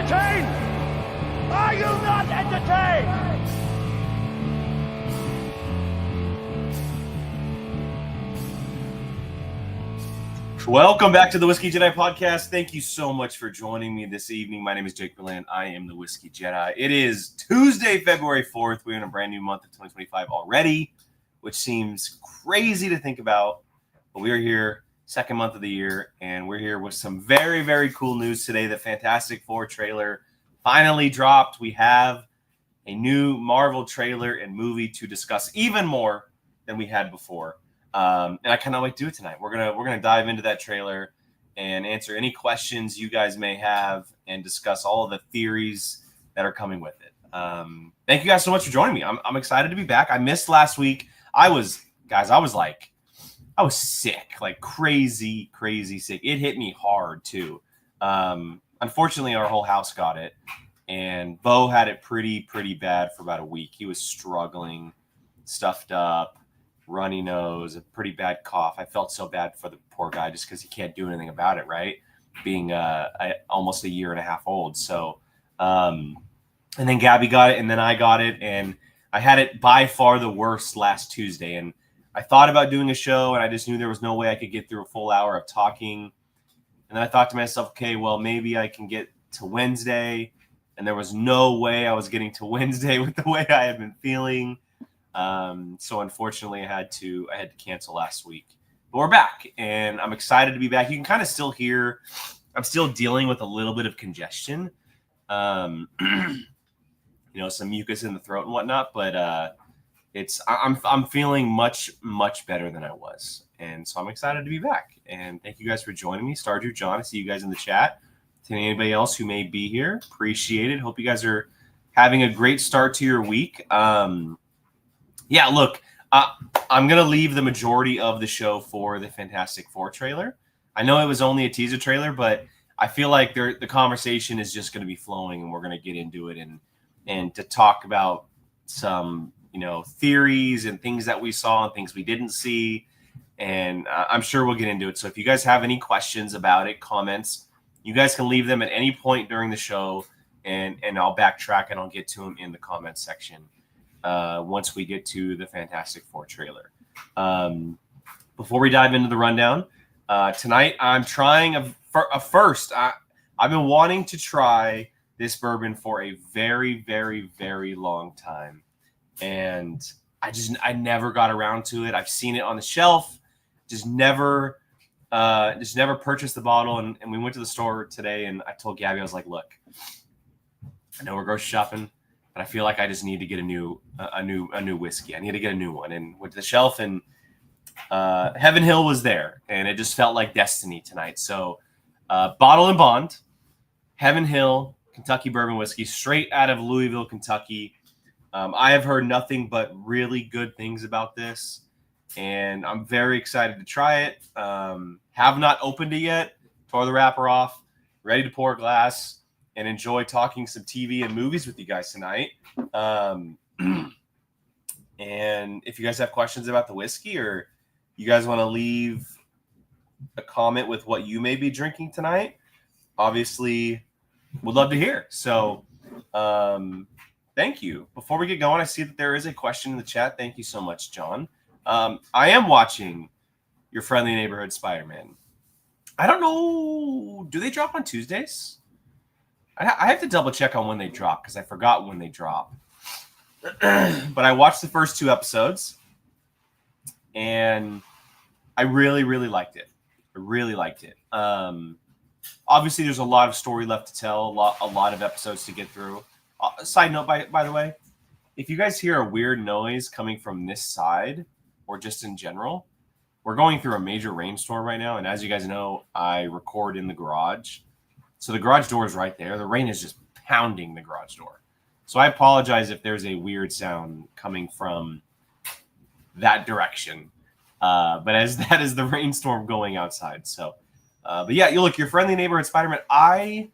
entertained? Are you not entertained? Welcome back to the Whiskey Jedi podcast. Thank you so much for joining me this evening. My name is Jake Berland. I am the Whiskey Jedi. It is Tuesday, February 4th. We're in a brand new month of 2025 already, which seems crazy to think about. But we are here, second month of the year, and we're here with some very, very cool news today. The Fantastic Four trailer finally dropped. We have a new Marvel trailer and movie to discuss, even more than we had before. And I cannot wait to do it tonight. We're gonna dive into that trailer and answer any questions you guys may have and discuss all of the theories that are coming with it. Thank you guys so much for joining me. I'm excited to be back. I missed last week. I was sick, like crazy sick. It hit me hard too. Unfortunately, our whole house got it, and Bo had it pretty bad for about a week. He was struggling, stuffed up, runny nose, a pretty bad cough. I felt so bad for the poor guy just because he can't do anything about it, right? Being almost a year and a half old. So, and then Gabby got it, and then I got it, and I had it by far the worst last Tuesday. And I thought about doing a show, and I just knew there was no way I could get through a full hour of talking. And then I thought to myself, okay, well, maybe I can get to Wednesday. And there was no way I was getting to Wednesday with the way I had been feeling. So unfortunately I had to cancel last week, but we're back and I'm excited to be back. You can kind of still hear, I'm still dealing with a little bit of congestion, some mucus in the throat and whatnot, but, I'm feeling much better than I was. And so I'm excited to be back, and thank you guys for joining me. Stardew, John, I see you guys in the chat. To anybody else who may be here, appreciate it. Hope you guys are having a great start to your week. Yeah, look, I'm going to leave the majority of the show for the Fantastic Four trailer. I know it was only a teaser trailer, but I feel like the conversation is just going to be flowing, and we're going to get into it and to talk about some, theories and things that we saw and things we didn't see. And I'm sure we'll get into it. So if you guys have any questions about it, comments, you guys can leave them at any point during the show, and I'll backtrack and I'll get to them in the comments section. Once we get to the Fantastic Four trailer. Before we dive into the rundown, tonight I'm trying a first. I've been wanting to try this bourbon for a very long time, and I never got around to it. I've seen it on the shelf, just never purchased the bottle. And we went to the store today, and I told Gabby, I was like, look, I know we're grocery shopping, but I feel like I just need to get a new whiskey. I need to get a new one. And went to the shelf, and Heaven Hill was there, and it just felt like destiny tonight. So Bottle and Bond, Heaven Hill, Kentucky bourbon whiskey, straight out of Louisville, Kentucky. I have heard nothing but really good things about this, and I'm very excited to try it. Have not opened it yet. Tore the wrapper off, ready to pour a glass and enjoy talking some TV and movies with you guys tonight. And if you guys have questions about the whiskey, or you guys want to leave a comment with what you may be drinking tonight, obviously would love to hear. So thank you. Before we get going, I see that there is a question in the chat. Thank you so much, John. I am watching Your Friendly Neighborhood Spider-Man. I don't know. Do they drop on Tuesdays? I have to double check on when they drop, because I forgot when they drop. But I watched the first 2 episodes, and I really liked it. I really liked it. Obviously, there's a lot of story left to tell, a lot of episodes to get through. Side note, by the way, if you guys hear a weird noise coming from this side, or just in general, we're going through a major rainstorm right now, and as you guys know, I record in the garage. So the garage door is right there. The rain is just pounding the garage door. So I apologize if there's a weird sound coming from that direction. But as that is the rainstorm going outside. So, but yeah, you look, Your Friendly Neighborhood Spider-Man. I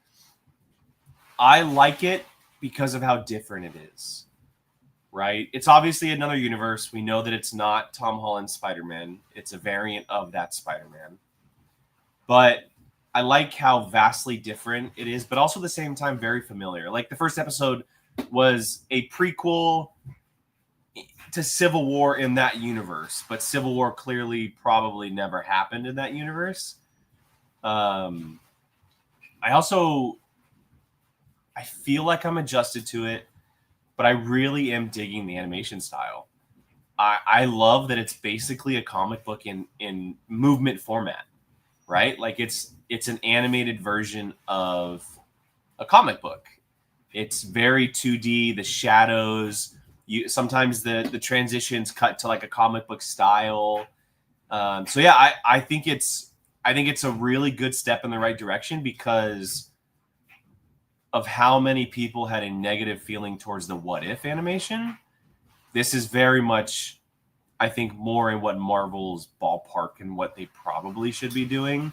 like it because of how different it is, right? It's obviously another universe. We know that it's not Tom Holland's Spider-Man. It's a variant of that Spider-Man. But like how vastly different it is, but also at the same time very familiar. Like the first episode was a prequel to Civil War in that universe, but Civil War clearly probably never happened in that universe. I feel like I'm adjusted to it, but I really am digging the animation style. I love that it's basically a comic book in movement format, right? Like it's an animated version of a comic book. It's very 2D, the shadows, sometimes the transitions cut to like a comic book style. So yeah, I think it's a really good step in the right direction because of how many people had a negative feeling towards the What If animation. This is very much, I think, more in what Marvel's ballpark and what they probably should be doing.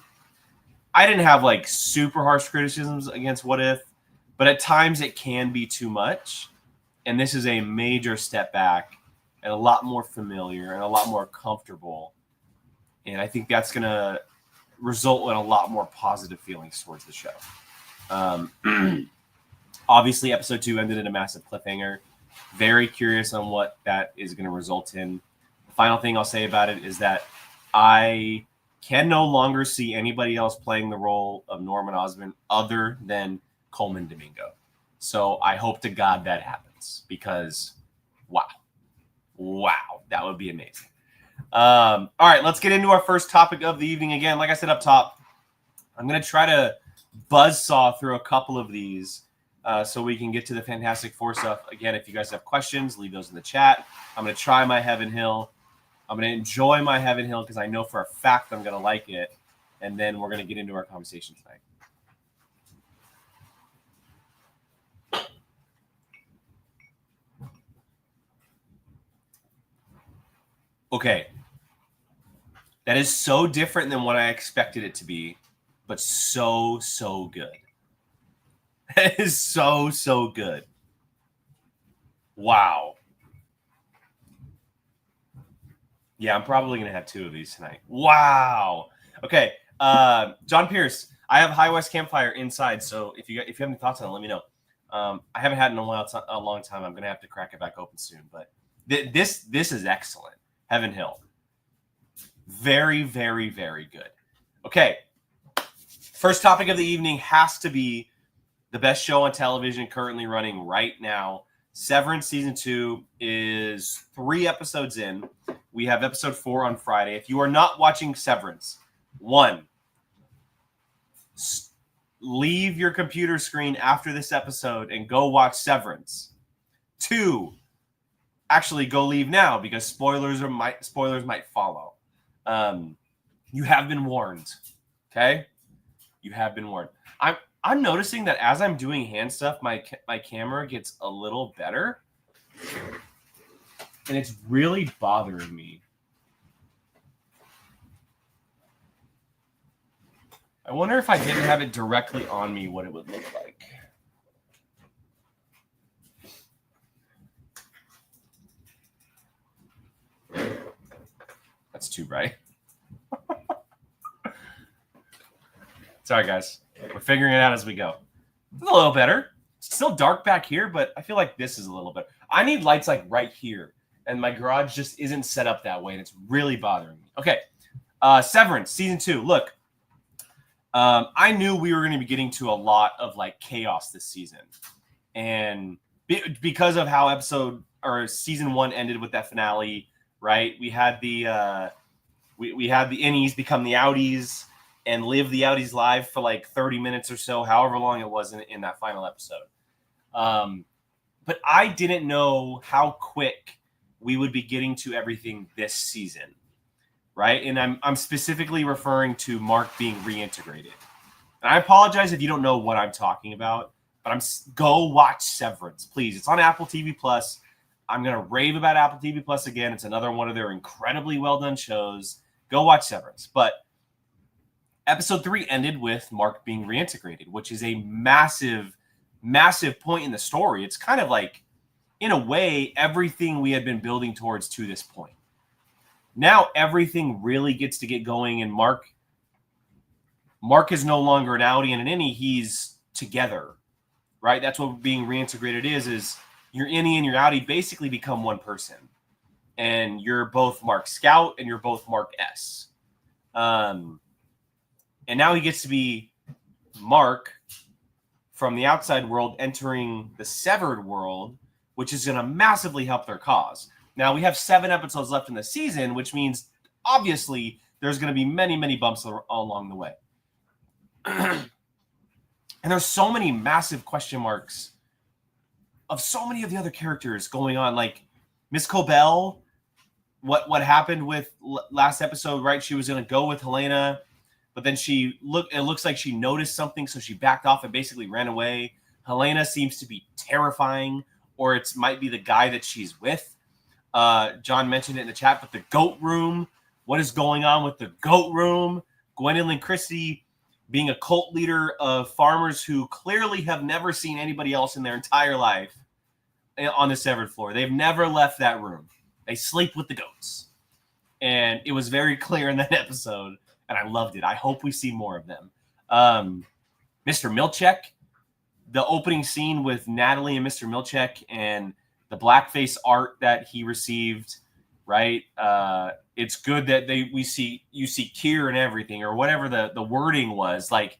I didn't have like super harsh criticisms against What If, but at times it can be too much. And this is a major step back and a lot more familiar and a lot more comfortable. And I think that's going to result in a lot more positive feelings towards the show. Obviously, episode 2 ended in a massive cliffhanger. Very curious on what that is going to result in. The final thing I'll say about it is that I can no longer see anybody else playing the role of Norman Osborn other than Coleman Domingo. So I hope to God that happens because, wow, that would be amazing. All right, let's get into our first topic of the evening. Again, like I said up top, I'm going to try to buzzsaw through a couple of these so we can get to the Fantastic Four stuff. Again, if you guys have questions, leave those in the chat. I'm going to try my Heaven Hill. I'm going to enjoy my Heaven Hill because I know for a fact I'm going to like it. And then we're going to get into our conversation tonight. Okay. That is so different than what I expected it to be, but so good. That is so good. Wow. Yeah, I'm probably going to have 2 of these tonight. Wow. Okay. John Pierce, I have High West Campfire inside, so if you have any thoughts on it, let me know. I haven't had it in a long time. I'm going to have to crack it back open soon, but this is excellent. Heaven Hill. Very good. Okay. First topic of the evening has to be the best show on television currently running right now. Severance Season 2 is 3 episodes in. We have episode 4 on Friday. If you are not watching Severance, 1, leave your computer screen after this episode and go watch Severance. 2, actually go leave now because spoilers might follow. You have been warned. Okay? You have been warned. I'm noticing that as I'm doing hand stuff, my camera gets a little better. And it's really bothering me. I wonder if I didn't have it directly on me, what it would look like. That's too bright. Sorry, guys. We're figuring it out as we go. It's a little better. It's still dark back here, but I feel like this is a little better. I need lights like right here, and my garage just isn't set up that way, and it's really bothering me. Okay, Severance Season 2. Look, I knew we were going to be getting to a lot of like chaos this season, and because of how Season 1 ended with that finale, right? We had the we had the innies become the outies and live the outies live for like 30 minutes or so, however long it was in that final episode. But I didn't know how quick we would be getting to everything this season, right? And I'm specifically referring to Mark being reintegrated. And I apologize if you don't know what I'm talking about, but go watch Severance, please. It's on Apple TV Plus. I'm gonna rave about Apple TV Plus again. It's another one of their incredibly well done shows. Go watch Severance. But episode 3 ended with Mark being reintegrated, which is a massive point in the story. It's kind of like, in a way, everything we had been building towards to this point. Now everything really gets to get going, and Mark Mark is no longer an outie and an innie. He's together, right? That's what being reintegrated is your innie and your outie basically become one person. And you're both Mark Scout and you're both Mark S. And now he gets to be Mark from the outside world entering the severed world, which is going to massively help their cause. Now, we have 7 episodes left in the season, which means obviously there's going to be many, many bumps along the way. And there's so many massive question marks of so many of the other characters going on. Like Miss Cobell, what happened with last episode, right? She was going to go with Helena, but then it looks like she noticed something, so she backed off and basically ran away. Helena seems to be terrifying, or it might be the guy that she's with. John mentioned it in the chat, but the goat room, what is going on with the goat room? Gwendolyn Christie being a cult leader of farmers who clearly have never seen anybody else in their entire life on the severed floor. They've never left that room. They sleep with the goats. And it was very clear in that episode, and I loved it. I hope we see more of them. Mr. Milchek, the opening scene with Natalie and Mr. Milchek and the blackface art that he received, right? It's good that you see Kier and everything, or whatever the wording was, like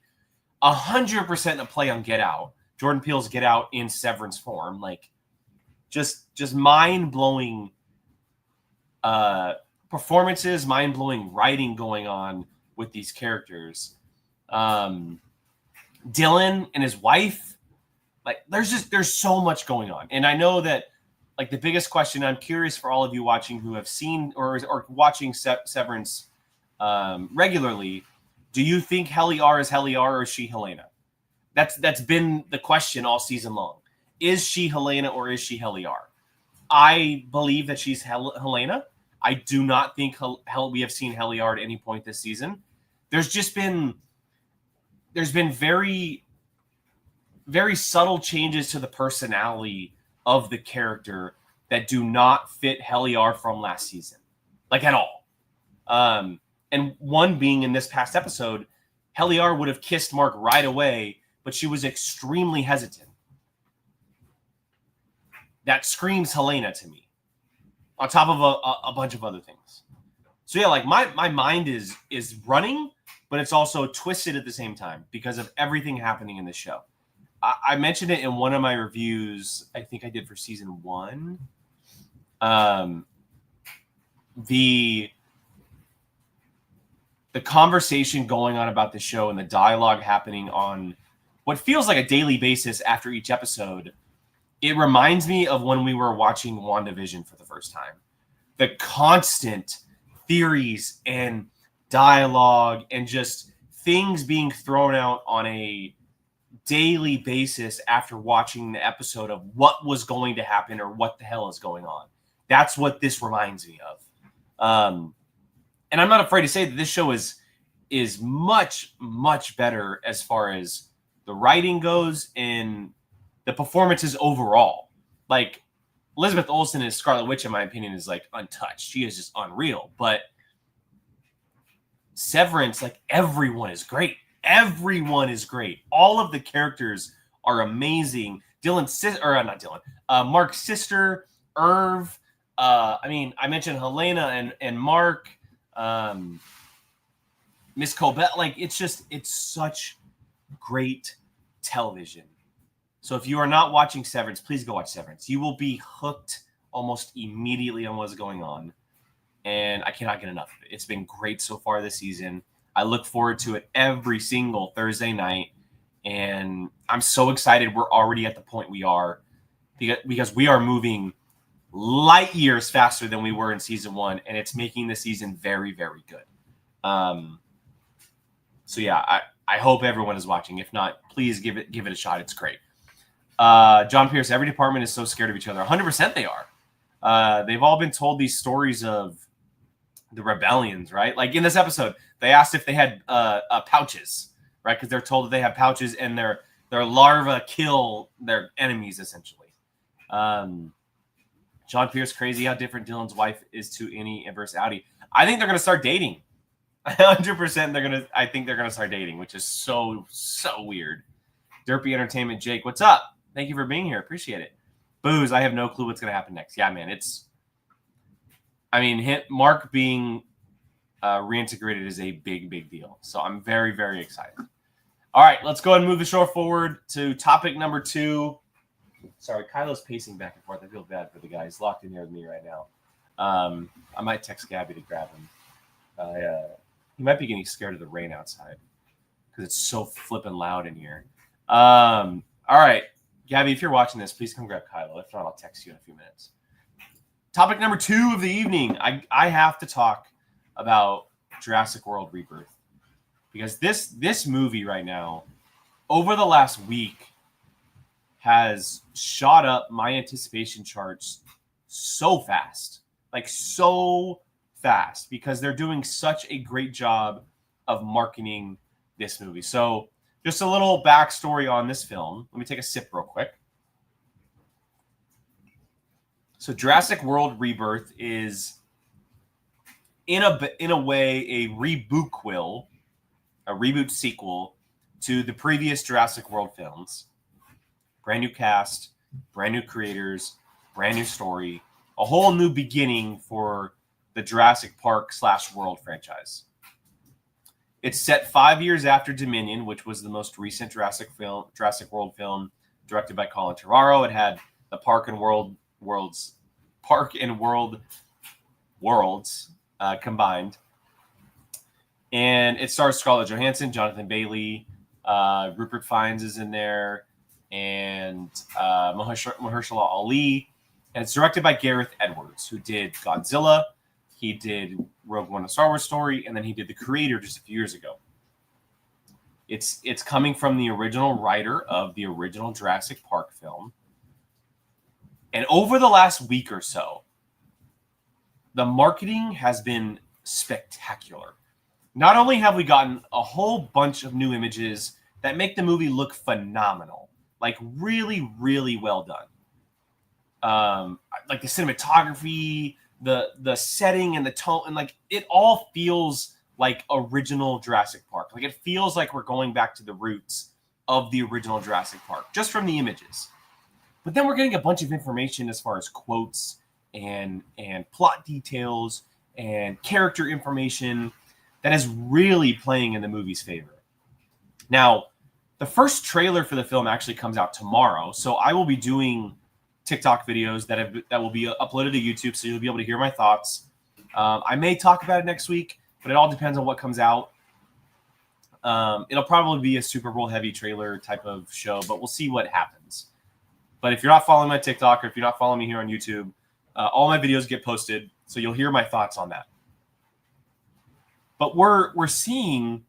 100% a play on Get Out. Jordan Peele's Get Out in Severance form, like just mind-blowing performances, mind-blowing writing going on with these characters. Dylan and his wife, like there's so much going on. And I know that, like, the biggest question, I'm curious for all of you watching who have seen or watching Severance regularly, do you think Heliar is Heliar or is she Helena? That's been the question all season long. Is she Helena or is she Heliar? I believe that she's Helena. I do not think we have seen Heliar at any point this season. There's been very, very subtle changes to the personality of the character that do not fit Heliar from last season, like at all. And one being in this past episode, Heliar would have kissed Mark right away, but she was extremely hesitant. That screams Helena to me, on top of a bunch of other things. So yeah, like my mind is running, but it's also twisted at the same time because of everything happening in this show. I mentioned it in one of my reviews, I think I did for season 1. The conversation going on about the show and the dialogue happening on what feels like a daily basis after each episode, it reminds me of when we were watching WandaVision for the first time. The constant theories and dialogue and just things being thrown out on a daily basis after watching the episode of what was going to happen or what the hell is going on. That's what this reminds me of. And I'm not afraid to say that this show is much, much better as far as the writing goes and the performances overall. Like, Elizabeth Olsen as Scarlet Witch, in my opinion, is like untouched. She is just unreal. But Severance, like, everyone is great. Everyone is great. All of the characters are amazing. Mark's sister, Irv. I mentioned Helena and Mark. Miss Colbert. Like, it's such great television. So if you are not watching Severance, please go watch Severance. You will be hooked almost immediately on what's going on. And I cannot get enough of it. It's been great so far this season. I look forward to it every single Thursday night. And I'm so excited we're already at the point we are because we are moving light years faster than we were in season 1. And it's making the season very, very good. So yeah, I hope everyone is watching. If not, please give it a shot. It's great. John Pierce, every department is so scared of each other. 100% they are. They've all been told these stories of the rebellions, right? Like in this episode, they asked if they had pouches, right? Because they're told that they have pouches and their larvae kill their enemies, essentially. John Pierce, crazy how different Dylan's wife is to any versus Audi. I think they're going to start dating. 100% I think they're gonna start dating, which is so weird. Derpy Entertainment, Jake, what's up? Thank you for being here. Appreciate it. Booze, I have no clue what's gonna happen next. Yeah, man, Mark being reintegrated is a big deal. So I'm very excited. All right, let's go ahead and move the show forward to topic number 2. Sorry, Kylo's pacing back and forth. I feel bad for the guy. He's locked in here with me right now. I might text Gabby to grab him. He might be getting scared of the rain outside because it's so flippin' loud in here. All right, Gabby, if you're watching this, please come grab Kylo. If not, I'll text you in a few minutes. Topic number 2 of the evening. I have to talk about Jurassic World Rebirth because this movie right now, over the last week, has shot up my anticipation charts so fast. Like so fast because they're doing such a great job of marketing this movie. So just a little backstory on this film. Let me take a sip real quick. So Jurassic World Rebirth is in a way a reboot sequel to the previous Jurassic World films. Brand new cast, brand new creators, brand new story, a whole new beginning for the Jurassic Park / World franchise. It's set 5 years after Dominion, which was the most recent Jurassic World film directed by Colin Trevorrow. It had the Park and Worlds combined. And it stars Scarlett Johansson, Jonathan Bailey, Rupert Fiennes is in there, and Mahershala Ali. And it's directed by Gareth Edwards, who did Godzilla. He did Rogue One: A Star Wars Story, and then he did The Creator just a few years ago. It's coming from the original writer of the original Jurassic Park film. And over the last week or so, the marketing has been spectacular. Not only have we gotten a whole bunch of new images that make the movie look phenomenal, like really well done. Like the cinematography, the setting and the tone, and like it all feels like original Jurassic Park. Like it feels like we're going back to the roots of the original Jurassic Park, just from the images. But then we're getting a bunch of information as far as quotes and plot details and character information that is really playing in the movie's favor. Now, the first trailer for the film actually comes out tomorrow, so I will be doing TikTok videos that will be uploaded to YouTube, so you'll be able to hear my thoughts. I may talk about it next week, but it all depends on what comes out. It'll probably be a Super Bowl heavy trailer type of show, but we'll see what happens. But if you're not following my TikTok or if you're not following me here on YouTube, all my videos get posted, so you'll hear my thoughts on that. But we're seeing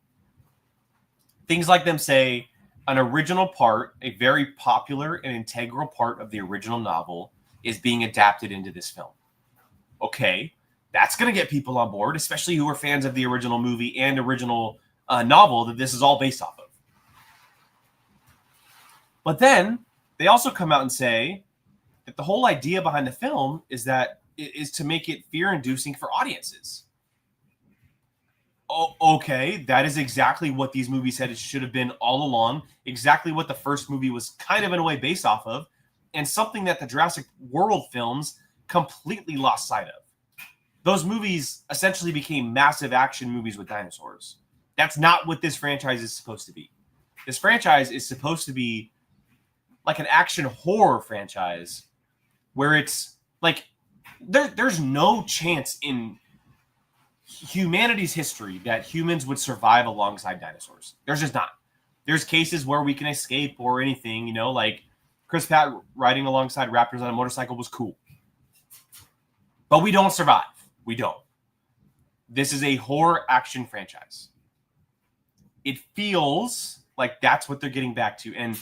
things like them say an original part, a very popular and integral part of the original novel, is being adapted into this film. Okay, that's going to get people on board, especially who are fans of the original movie and original novel that this is all based off of. But then they also come out and say that the whole idea behind the film is to make it fear-inducing for audiences. Oh, okay, that is exactly what these movies said it should have been all along, exactly what the first movie was kind of in a way based off of, and something that the Jurassic World films completely lost sight of. Those movies essentially became massive action movies with dinosaurs. That's not what this franchise is supposed to be. This franchise is supposed to be like an action horror franchise where it's like there's no chance in humanity's history that humans would survive alongside dinosaurs. There's just not. There's cases where we can escape or anything, you know, like Chris Pratt riding alongside raptors on a motorcycle was cool. But we don't survive. We don't. This is a horror action franchise. It feels like that's what they're getting back to. And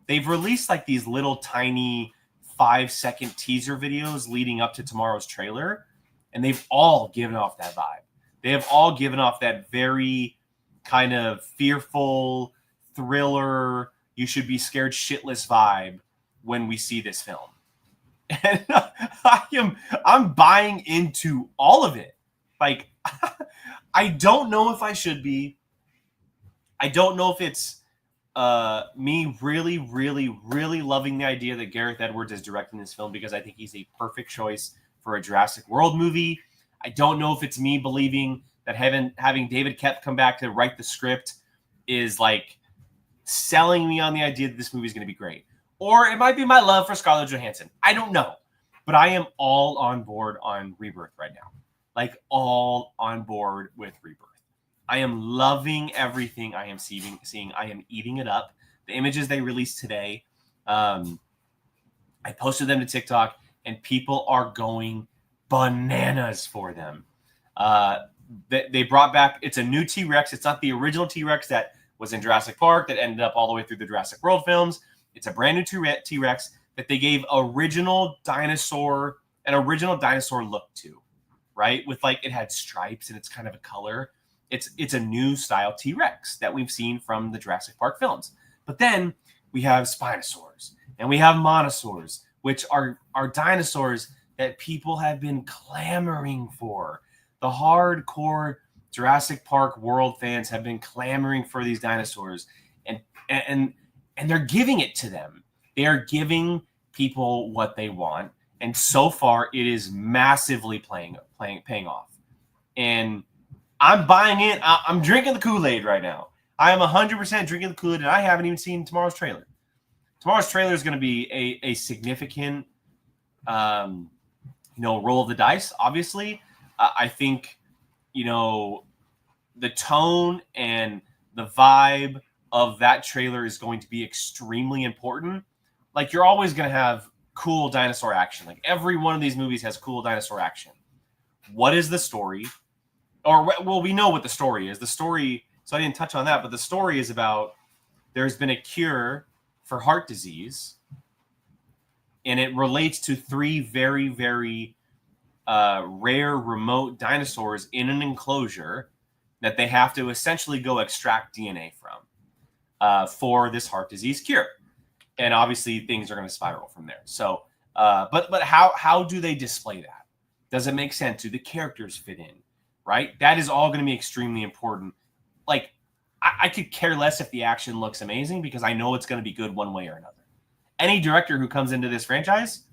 they've released like these little tiny 5-second teaser videos leading up to tomorrow's trailer. And they've all given off that vibe. They have all given off that very kind of fearful, thriller, you should be scared shitless vibe when we see this film. And I'm buying into all of it. Like, I don't know if I should be. I don't know if it's me really, really, really loving the idea that Gareth Edwards is directing this film because I think he's a perfect choice for a Jurassic World movie. I don't know if it's me believing that having David Koepp come back to write the script is like selling me on the idea that this movie is going to be great. Or it might be my love for Scarlett Johansson. I don't know. But I am all on board on Rebirth right now. Like, all on board with Rebirth. I am loving everything I am seeing. I am eating it up. The images they released today, I posted them to TikTok, and people are going bananas for them. They brought back, it's a new T-Rex. It's not the original T-Rex that was in Jurassic Park that ended up all the way through the Jurassic World films. It's a brand new T-Rex that they gave an original dinosaur look to, right? With like, it had stripes and it's kind of a color. It's a new style T-Rex that we've seen from the Jurassic Park films. But then we have Spinosaurs and we have Mosasaurs, which are dinosaurs that people have been clamoring for. The hardcore Jurassic Park world fans have been clamoring for these dinosaurs, and they're giving it to them. They are giving people what they want, and so far it is massively paying off. And I'm buying it. I'm drinking the Kool-Aid right now. I am 100% drinking the Kool-Aid, and I haven't even seen tomorrow's trailer. Tomorrow's trailer is going to be a significant, roll of the dice. Obviously, I think, the tone and the vibe of that trailer is going to be extremely important. Like, you're always going to have cool dinosaur action. Like, every one of these movies has cool dinosaur action. What is the story? Well, we know what the story is. The story, so I didn't touch on that, but the story is about there's been a cure for heart disease, and it relates to 3 very, very rare remote dinosaurs in an enclosure that they have to essentially go extract DNA from for this heart disease cure. And obviously things are going to spiral from there. So, but how do they display that? Does it make sense? Do the characters fit in? Right? That is all going to be extremely important. Like, I could care less if the action looks amazing because I know it's going to be good one way or another. Any director who comes into this franchise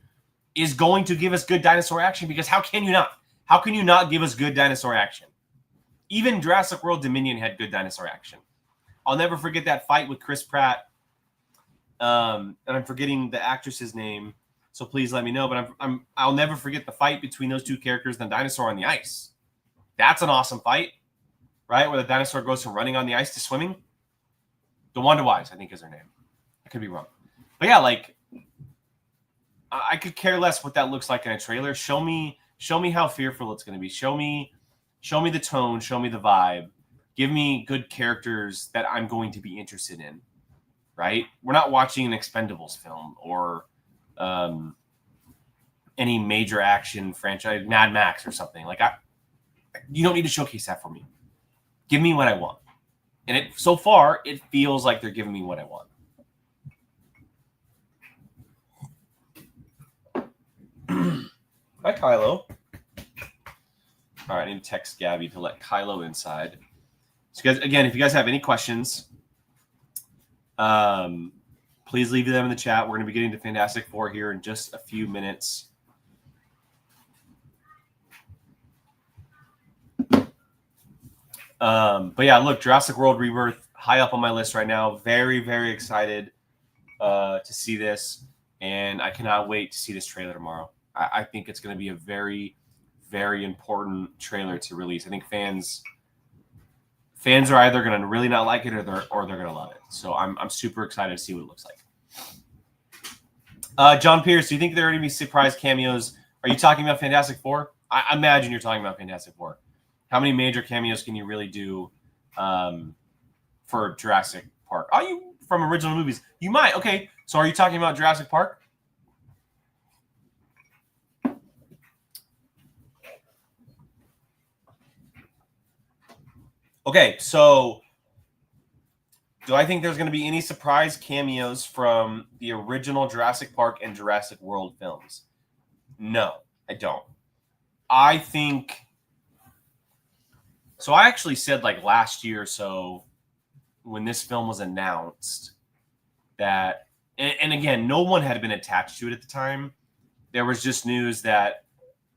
is going to give us good dinosaur action because how can you not? How can you not give us good dinosaur action? Even Jurassic World Dominion had good dinosaur action. I'll never forget that fight with Chris Pratt. And I'm forgetting the actress's name, so please let me know. But I'll never forget the fight between those two characters and the dinosaur on the ice. That's an awesome fight, right? Where the dinosaur goes from running on the ice to swimming. DeWanda Wise, I think, is her name. I could be wrong. But yeah, like, I could care less what that looks like in a trailer. Show me how fearful it's going to be. Show me the tone. Show me the vibe. Give me good characters that I'm going to be interested in, right? We're not watching an Expendables film or any major action franchise, Mad Max or something. Like, you don't need to showcase that for me. Give me what I want. And so far, it feels like they're giving me what I want. Hi, Kylo. All right, I need to text Gabby to let Kylo inside. So, guys, again, if you guys have any questions, please leave them in the chat. We're going to be getting to Fantastic Four here in just a few minutes. But yeah, look, Jurassic World Rebirth, high up on my list right now. Very, very excited to see this, and I cannot wait to see this trailer tomorrow. I think it's going to be a very, very important trailer to release. I think fans are either going to really not like it or they're going to love it. So I'm super excited to see what it looks like. John Pierce, do you think there are going to be surprise cameos? Are you talking about Fantastic Four? I imagine you're talking about Fantastic Four. How many major cameos can you really do for Jurassic Park? Are you from original movies? You might. Okay, so are you talking about Jurassic Park? Okay, so do I think there's going to be any surprise cameos from the original Jurassic Park and Jurassic World films? No, I don't. I think So I actually said like last year or so when this film was announced that, and again, no one had been attached to it at the time. There was just news that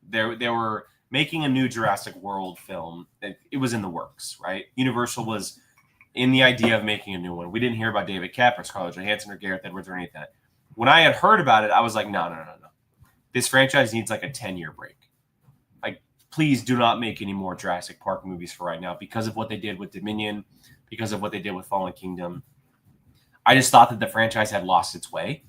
they were making a new Jurassic World film. It was in the works, right? Universal was in the idea of making a new one. We didn't hear about David Koepp or Scarlett Johansson or Gareth Edwards or anything like that. When I had heard about it, I was like, no. This franchise needs like a 10-year break. Like, please do not make any more Jurassic Park movies for right now because of what they did with Dominion, because of what they did with Fallen Kingdom. I just thought that the franchise had lost its way.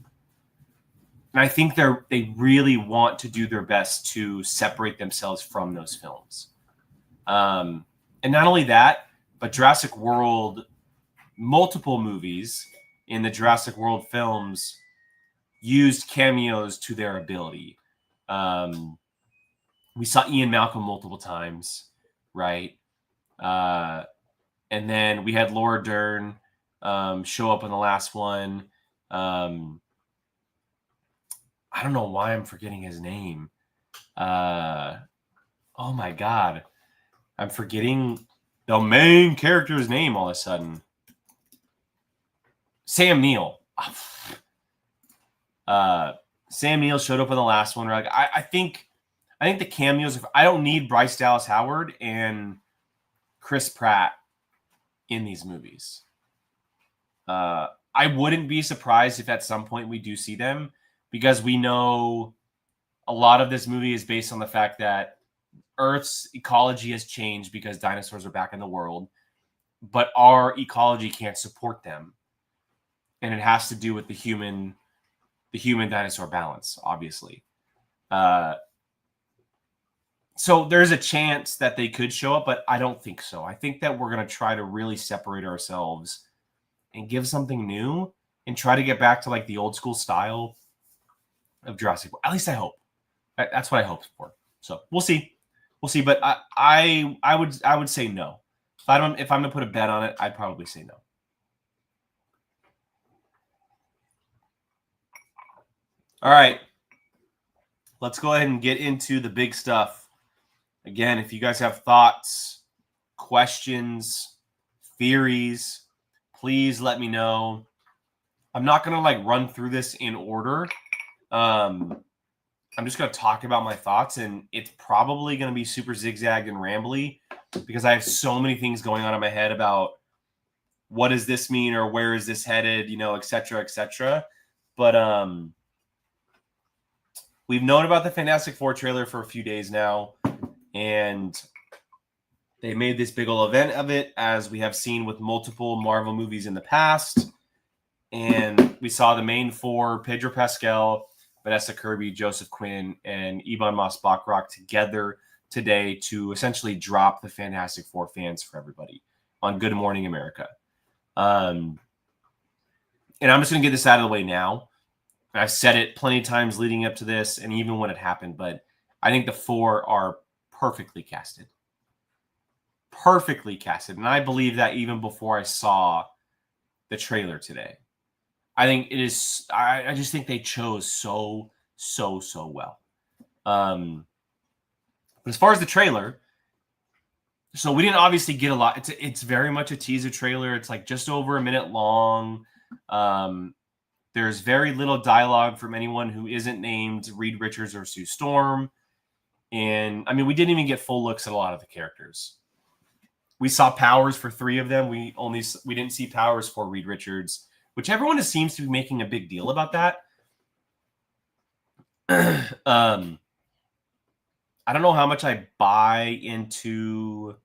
And I think they really want to do their best to separate themselves from those films. And not only that, but Jurassic World, multiple movies in the Jurassic World films used cameos to their ability. We saw Ian Malcolm multiple times, right? And then we had Laura Dern show up in the last one. I don't know why I'm forgetting his name. Oh my God. I'm forgetting the main character's name all of a sudden. Sam Neill. Sam Neill showed up in the last one. Like, I think the cameos, I don't need Bryce Dallas Howard and Chris Pratt in these movies. I wouldn't be surprised if at some point we do see them, because we know a lot of this movie is based on the fact that Earth's ecology has changed because dinosaurs are back in the world, but our ecology can't support them. And it has to do with the human dinosaur balance, obviously. So there's a chance that they could show up, but I don't think so. I think that we're going to try to really separate ourselves and give something new and try to get back to like the old school style of Jurassic World. At least I hope. That's what I hope for. So we'll see. But I would say no. If I'm going to put a bet on it, I'd probably say no. All right. Let's go ahead and get into the big stuff. Again, if you guys have thoughts, questions, theories, please let me know. I'm not going to like run through this in order. I'm just going to talk about my thoughts, and it's probably going to be super zigzagged and rambly because I have so many things going on in my head about what does this mean or where is this headed, et cetera, et cetera. But we've known about the Fantastic Four trailer for a few days now, and they made this big old event of it, as we have seen with multiple Marvel movies in the past. And we saw the main four, Pedro Pascal, Vanessa Kirby, Joseph Quinn, and Ebon Moss-Bachrach together today to essentially drop the Fantastic Four fans for everybody on Good Morning America. And I'm just going to get this out of the way now. I've said it plenty of times leading up to this and even when it happened, but I think the four are perfectly casted. Perfectly casted. And I believe that even before I saw the trailer today. I think it is, I just think they chose so well. But as far as the trailer, so we didn't obviously get a lot. It's very much a teaser trailer. It's like just over a minute long. There's very little dialogue from anyone who isn't named Reed Richards or Sue Storm. And I mean, we didn't even get full looks at a lot of the characters. We saw powers for 3 of them. We didn't see powers for Reed Richards, which everyone seems to be making a big deal about that. I don't know how much I buy into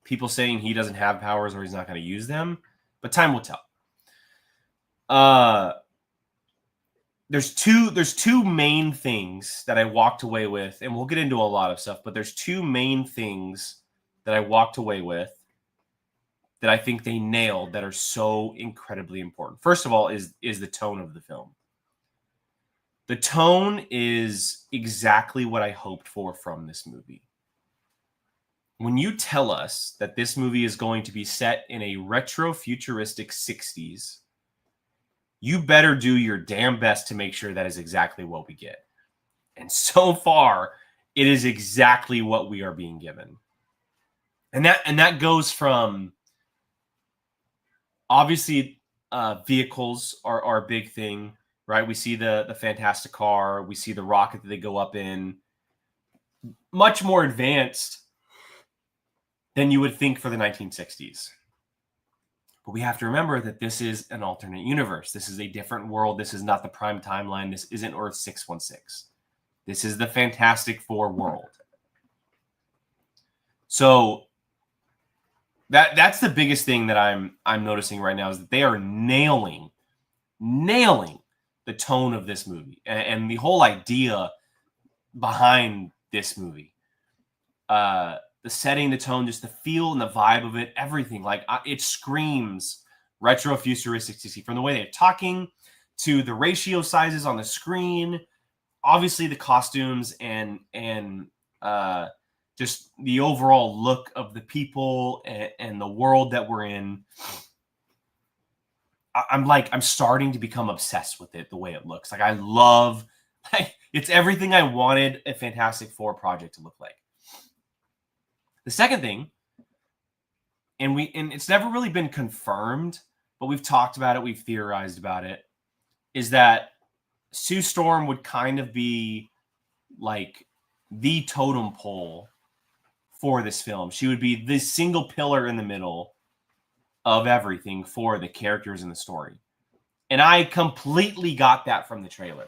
people saying he doesn't have powers or he's not going to use them, but time will tell. There's two main things that I walked away with, and we'll get into a lot of stuff, but there's 2 main things that I walked away with that I think they nailed that are so incredibly important. First of all is the tone of the film. The tone is exactly what I hoped for from this movie. When you tell us that this movie is going to be set in a retro futuristic 60s, you better do your damn best to make sure that is exactly what we get. And so far, it is exactly what we are being given. And that goes from, obviously, vehicles are a big thing, right? We see the fantastic car, we see the rocket that they go up in, much more advanced than you would think for the 1960s. But we have to remember that this is an alternate universe. This is a different world. This is not the prime timeline. This isn't Earth 616. This is the Fantastic Four world. So that's the biggest thing that I'm noticing right now, is that they are nailing the tone of this movie and the whole idea behind this movie. The setting, the tone, just the feel and the vibe of it, everything. Like, it screams retro futuristic CC, from the way they're talking to the ratio sizes on the screen, obviously the costumes and just the overall look of the people and the world that we're in. I'm starting to become obsessed with it, the way it looks. Like, I love, it's everything I wanted a Fantastic Four project to look like. The second thing, and it's never really been confirmed, but we've talked about it, we've theorized about it, is that Sue Storm would kind of be like the totem pole for this film. She would be the single pillar in the middle of everything for the characters in the story. And I completely got that from the trailer.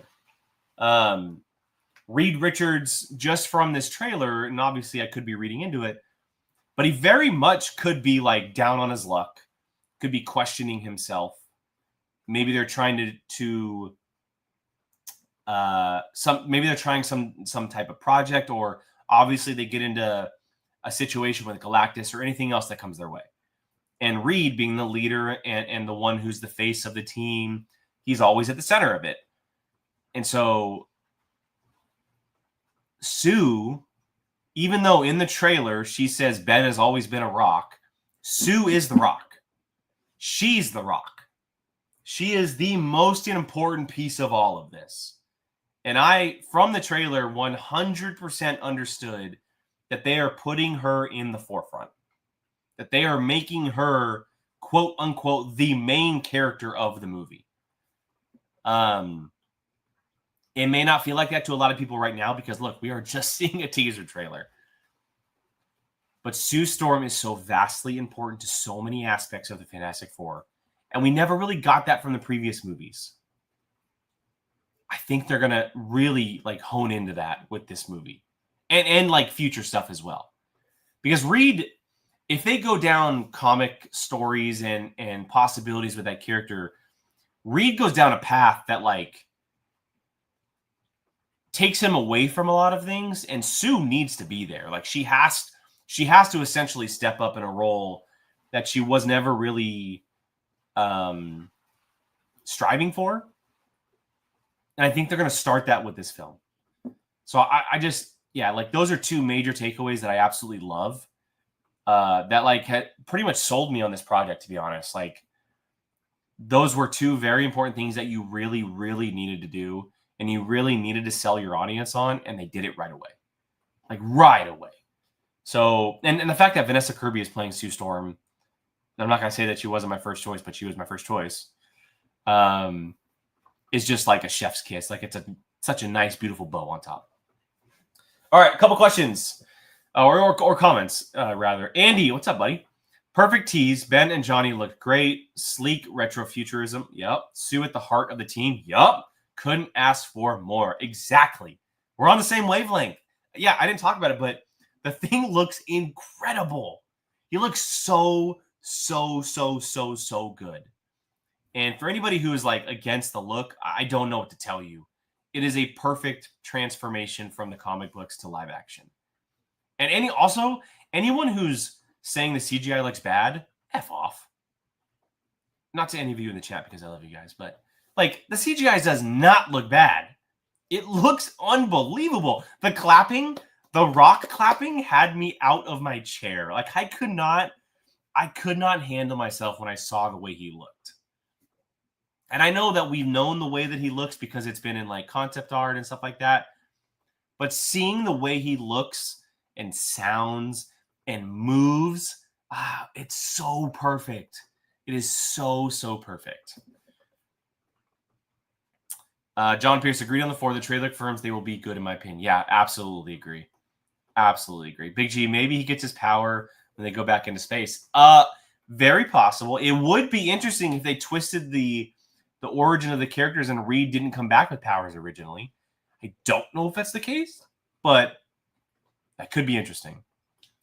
Reed Richards, just from this trailer, and obviously I could be reading into it, but he very much could be like down on his luck, could be questioning himself. Maybe they're trying to maybe they're trying some type of project, or obviously they get into a situation with Galactus or anything else that comes their way. And Reed, being the leader and the one who's the face of the team, he's always at the center of it. And so Sue, even though in the trailer she says Ben has always been a rock, Sue is the rock. She's the rock. She is the most important piece of all of this. And I, from the trailer, 100% understood that they are putting her in the forefront, that they are making her, quote unquote, the main character of the movie. It may not feel like that to a lot of people right now, because look, we are just seeing a teaser trailer. But Sue Storm is so vastly important to so many aspects of the Fantastic Four, and we never really got that from the previous movies. I think they're gonna really like hone into that with this movie, and like future stuff as well. Because Reed, if they go down comic stories and possibilities with that character, Reed goes down a path that like takes him away from a lot of things, and Sue needs to be there. Like, she has to essentially step up in a role that she was never really striving for. And I think they're going to start that with this film. So I just, yeah, like, those are two major takeaways that I absolutely love. That like had pretty much sold me on this project, to be honest. Like, those were two very important things that you really, really needed to do, and you really needed to sell your audience on, and they did it right away. Like, right away. So, and the fact that Vanessa Kirby is playing Sue Storm, I'm not going to say that she wasn't my first choice, but she was my first choice, is just like a chef's kiss. Like, it's such a nice, beautiful bow on top. All right, a couple questions. Or comments, rather. Andy, what's up, buddy? Perfect tease. Ben and Johnny looked great. Sleek retrofuturism. Yep. Sue at the heart of the team. Yep. Couldn't ask for more. Exactly. We're on the same wavelength. Yeah, I didn't talk about it, but the thing looks incredible. He looks so good. And for anybody who is like against the look, I don't know what to tell you. It is a perfect transformation from the comic books to live action. And anyone who's saying the CGI looks bad, F off. Not to any of you in the chat, because I love you guys, but like, the CGI does not look bad. It looks unbelievable. The clapping, the rock clapping had me out of my chair. Like, I could not handle myself when I saw the way he looked. And I know that we've known the way that he looks because it's been in like concept art and stuff like that. But seeing the way he looks and sounds and moves. It's so perfect. It is so perfect. John Pierce agreed on the 4. The trailer confirms they will be good in my opinion. Yeah, absolutely agree. Absolutely agree. Big G, maybe he gets his power when they go back into space. Very possible. It would be interesting if they twisted the origin of the characters and Reed didn't come back with powers originally. I don't know if that's the case, but that could be interesting.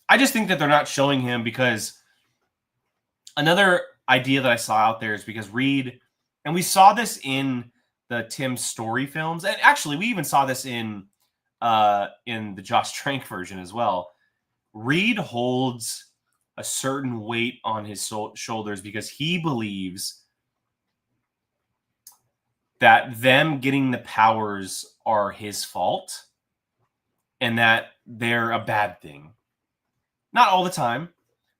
I just think that they're not showing him because another idea that I saw out there is because Reed, and we saw this in the Tim Story films, and actually we even saw this in the Josh Trank version as well. Reed holds a certain weight on his shoulders because he believes that them getting the powers are his fault and that they're a bad thing. Not all the time,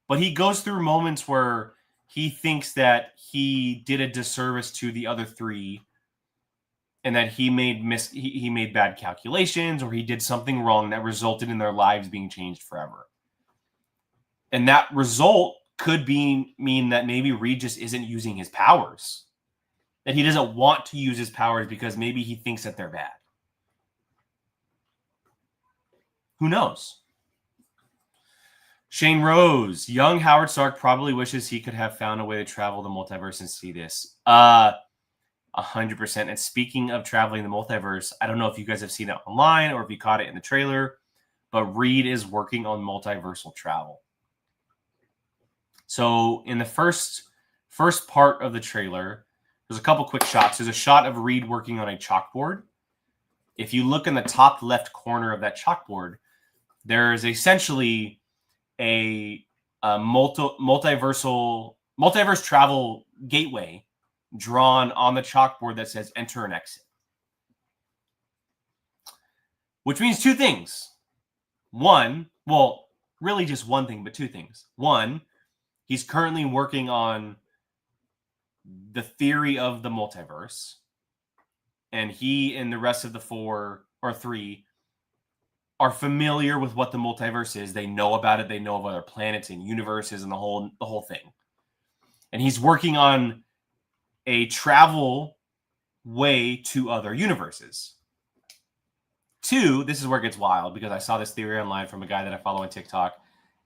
but he goes through moments where he thinks that he did a disservice to the other 3 and that he made bad calculations or he did something wrong that resulted in their lives being changed forever. And that result could mean that maybe Reed just isn't using his powers. That he doesn't want to use his powers because maybe he thinks that they're bad. Who knows? Shane Rose, young Howard Stark probably wishes he could have found a way to travel the multiverse and see this. 100%. And speaking of traveling the multiverse, I don't know if you guys have seen it online or if you caught it in the trailer, but Reed is working on multiversal travel. So in the first part of the trailer, there's a couple quick shots. There's a shot of Reed working on a chalkboard. If you look in the top left corner of that chalkboard, there is essentially a multiverse travel gateway drawn on the chalkboard that says enter and exit. Which means 2 things. One, well, really just one thing, but 2 things. One, he's currently working on the theory of the multiverse, and he and the rest of the 4 or 3 are familiar with what the multiverse is. They know about it. They know of other planets and universes and the whole thing. And he's working on a travel way to other universes. 2, this is where it gets wild because I saw this theory online from a guy that I follow on TikTok,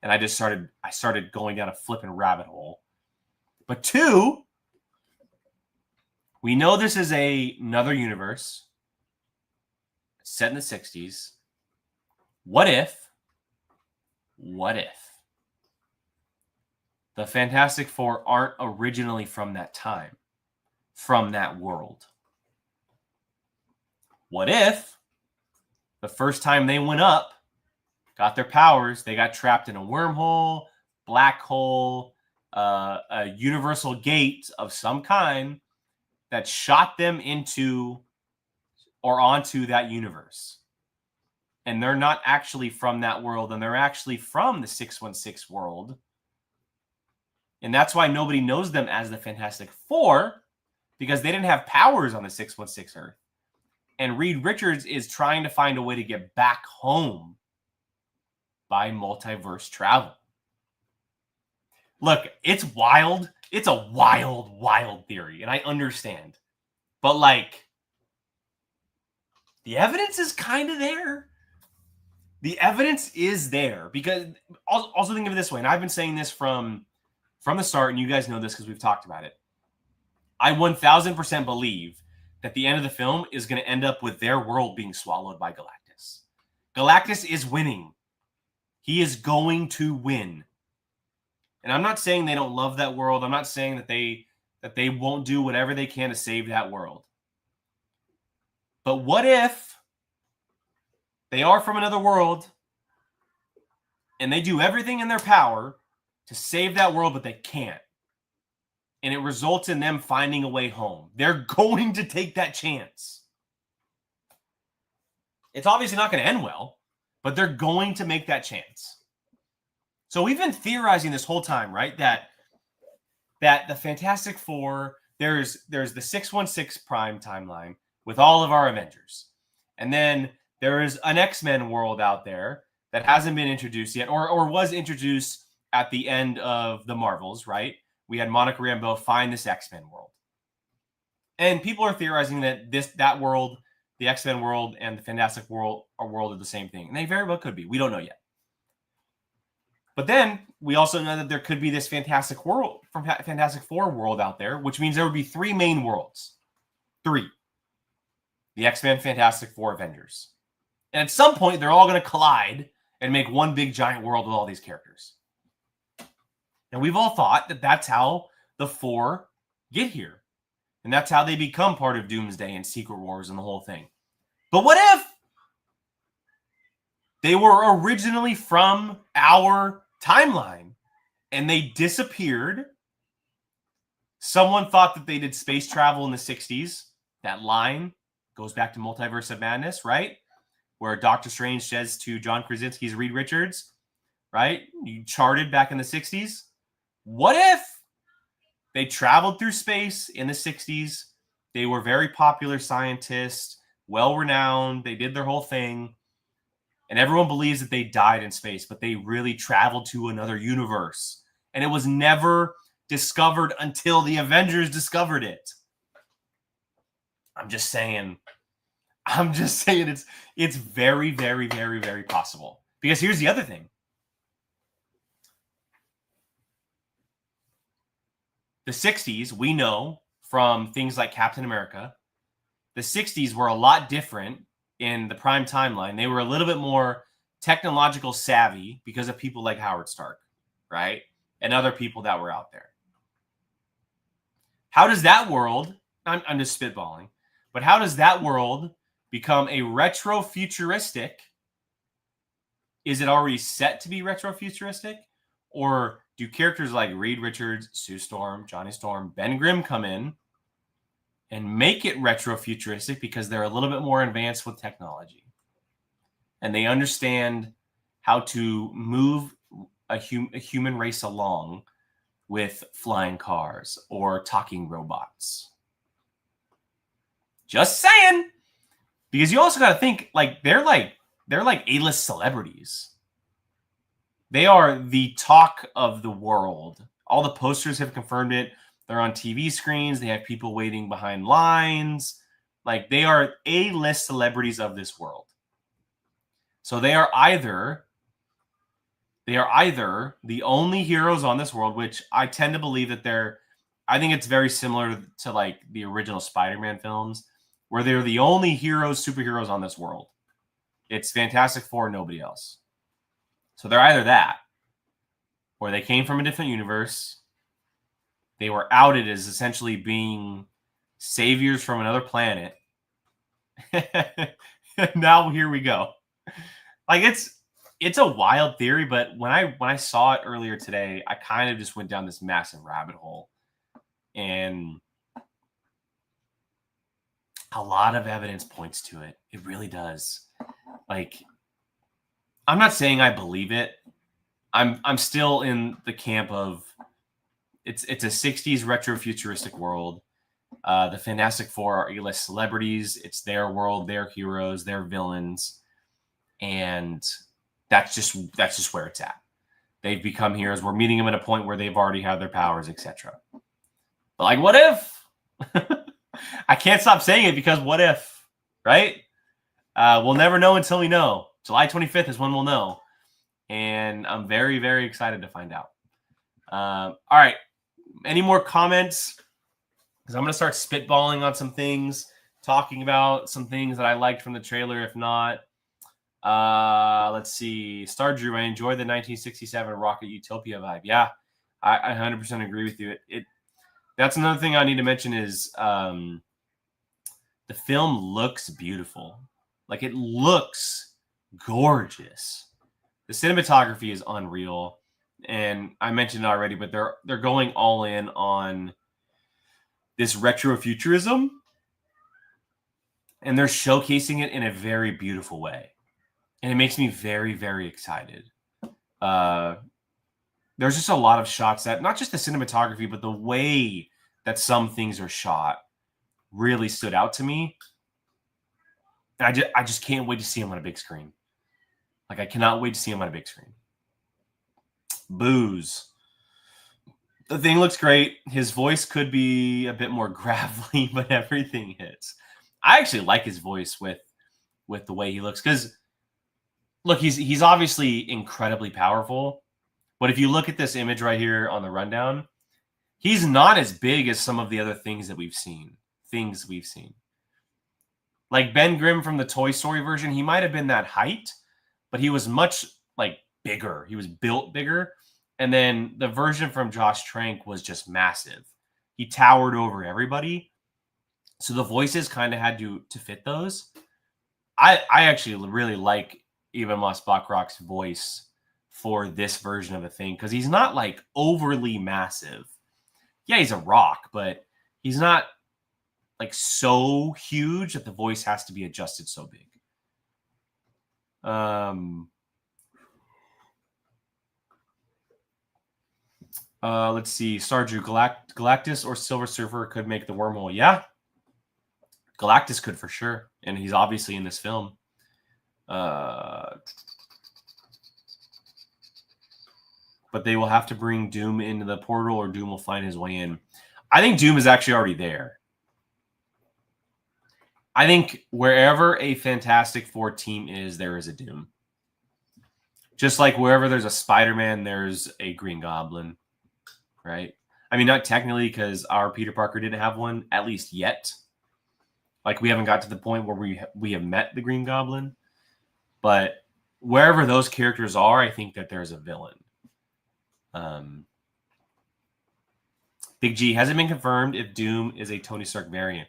and I started going down a flipping rabbit hole. But 2, we know this is another universe set in the 60s. What if the Fantastic Four aren't originally from that time, from that world? What if the first time they went up, got their powers, they got trapped in a wormhole, black hole, a universal gate of some kind that shot them into or onto that universe? And they're not actually from that world, and they're actually from the 616 world. And that's why nobody knows them as the Fantastic Four, because they didn't have powers on the 616 Earth. And Reed Richards is trying to find a way to get back home by multiverse travel. Look, it's wild. It's a wild, wild theory, and I understand. But, like, the evidence is kind of there. The evidence is there because also think of it this way, and I've been saying this from the start, and you guys know this because we've talked about it. I 1000% believe that the end of the film is going to end up with their world being swallowed by Galactus. Galactus is winning. He is going to win. And I'm not saying they don't love that world. I'm not saying that they won't do whatever they can to save that world. But what if they are from another world and they do everything in their power to save that world, but they can't? And it results in them finding a way home. They're going to take that chance. It's obviously not going to end well, but they're going to make that chance. So we've been theorizing this whole time, right? That the Fantastic Four, there's the 616 Prime timeline with all of our Avengers. And then there is an X-Men world out there that hasn't been introduced yet, or was introduced at the end of the Marvels, right? We had Monica Rambeau find this X-Men world. And people are theorizing that that world, the X-Men world and the Fantastic world are the same thing. And they very well could be. We don't know yet. But then we also know that there could be this Fantastic world from Fantastic Four world out there, which means there would be 3 main worlds. 3. The X-Men, Fantastic Four, Avengers. And at some point, they're all going to collide and make one big giant world with all these characters. And we've all thought that that's how the 4 get here. And that's how they become part of Doomsday and Secret Wars and the whole thing. But what if they were originally from our timeline and they disappeared? Someone thought that they did space travel in the 60s. That line goes back to Multiverse of Madness, right? Where Doctor Strange says to John Krasinski's Reed Richards, right? You charted back in the 60s. What if they traveled through space in the 60s? They were very popular scientists, well-renowned. They did their whole thing. And everyone believes that they died in space, but they really traveled to another universe. And it was never discovered until the Avengers discovered it. I'm just saying it's very, very, very, very possible. Because here's the other thing. The 60s, we know from things like Captain America, the 60s were a lot different in the prime timeline. They were a little bit more technological savvy because of people like Howard Stark, right? And other people that were out there. How does that world, I'm just spitballing, but how does that world become a retro-futuristic? Is it already set to be retro-futuristic? Or do characters like Reed Richards, Sue Storm, Johnny Storm, Ben Grimm come in and make it retro-futuristic because they're a little bit more advanced with technology? And they understand how to move a human race along with flying cars or talking robots. Just saying. Because you also got to think, they're like A-list celebrities. They are the talk of the world. All the posters have confirmed it. They're on TV screens. They have people waiting behind lines. They are A-list celebrities of this world. So they are either the only heroes on this world, which I tend to believe that I think it's very similar to the original Spider-Man films, where they're the only superheroes on this world. It's Fantastic Four, nobody else. So they're either that, or they came from a different universe. They were outed as essentially being saviors from another planet. Now here we go. It's a wild theory, but when I saw it earlier today, I kind of just went down this massive rabbit hole. And a lot of evidence points to it. It really does. I'm not saying I believe it. I'm still in the camp of it's a 60s retro futuristic world. The Fantastic Four are A-list celebrities. It's their world, their heroes, their villains, and that's just where it's at. They've become heroes. We're meeting them at a point where they've already had their powers, etc. But what if? I can't stop saying it because what if, right? We'll never know until we know. July 25th is when we'll know. And I'm very, very excited to find out. All right. Any more comments? Because I'm going to start spitballing on some things, talking about some things that I liked from the trailer. If not, let's see. Star Drew, I enjoyed the 1967 Rocket Utopia vibe. Yeah, I 100% agree with you. That's another thing I need to mention is the film looks beautiful. It looks gorgeous. The cinematography is unreal. And I mentioned it already, but they're going all in on this retrofuturism. And they're showcasing it in a very beautiful way. And it makes me very, very excited. There's just a lot of shots that, not just the cinematography, but the way that some things are shot really stood out to me. And I just can't wait to see them on a big screen. Like, I cannot wait to see him on a big screen. Boos. The thing looks great. His voice could be a bit more gravelly, but everything hits. I actually like his voice with the way he looks, because look, he's obviously incredibly powerful, but if you look at this image right here on the rundown, he's not as big as some of the other things that we've seen. Like Ben Grimm from the Toy Story version, he might have been that height, but he was much like bigger. He was built bigger. And then the version from Josh Trank was just massive. He towered over everybody. So the voices kind of had to fit those. I actually really like Even Moss Bachrock's voice for this version of a thing, because he's not like overly massive. Yeah, he's a rock, but he's not like so huge that the voice has to be adjusted so big. Let's see. Stardew, Galactus or Silver Surfer could make the wormhole. Yeah. Galactus could for sure. And he's obviously in this film. But they will have to bring Doom into the portal, or Doom will find his way in. I think Doom is actually already there. I think wherever a Fantastic Four team is, there is a Doom. Just like wherever there's a Spider-Man, there's a Green Goblin, right? I mean, not technically, because our Peter Parker didn't have one, at least yet. Like, we haven't got to the point where we have met the Green Goblin. But wherever those characters are, I think that there's a villain. Big G, hasn't been confirmed if Doom is a Tony Stark variant.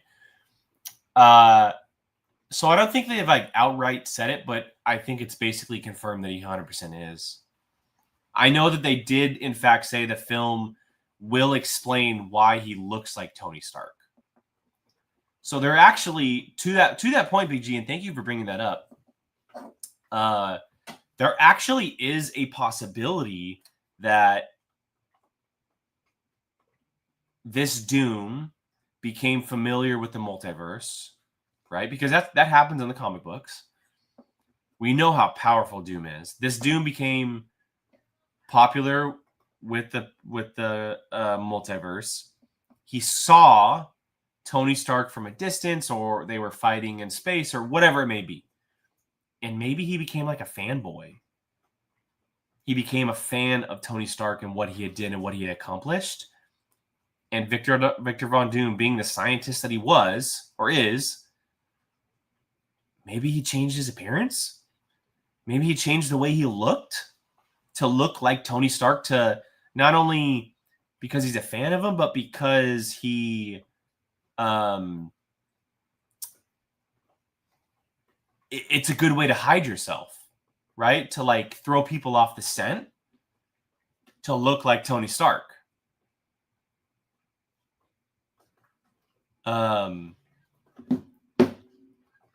So I don't think they have like outright said it, but I think it's basically confirmed that he 100% is. I know that they did, in fact, say the film will explain why he looks like Tony Stark. So they're actually, to that point, Big G, and thank you for bringing that up. There actually is a possibility that this Doom became familiar with the multiverse, right? Because that happens in the comic books. We know how powerful Doom is. This Doom became popular with the multiverse. He saw Tony Stark from a distance, or they were fighting in space, or whatever it may be. And maybe he became like a fanboy. He became a fan of Tony Stark and what he had done and what he had accomplished. And Victor Von Doom, being the scientist that he was or is, maybe he changed his appearance. Maybe he changed the way he looked to look like Tony Stark, to not only because he's a fan of him, but because he it's a good way to hide yourself, right? To like throw people off the scent, to look like Tony Stark.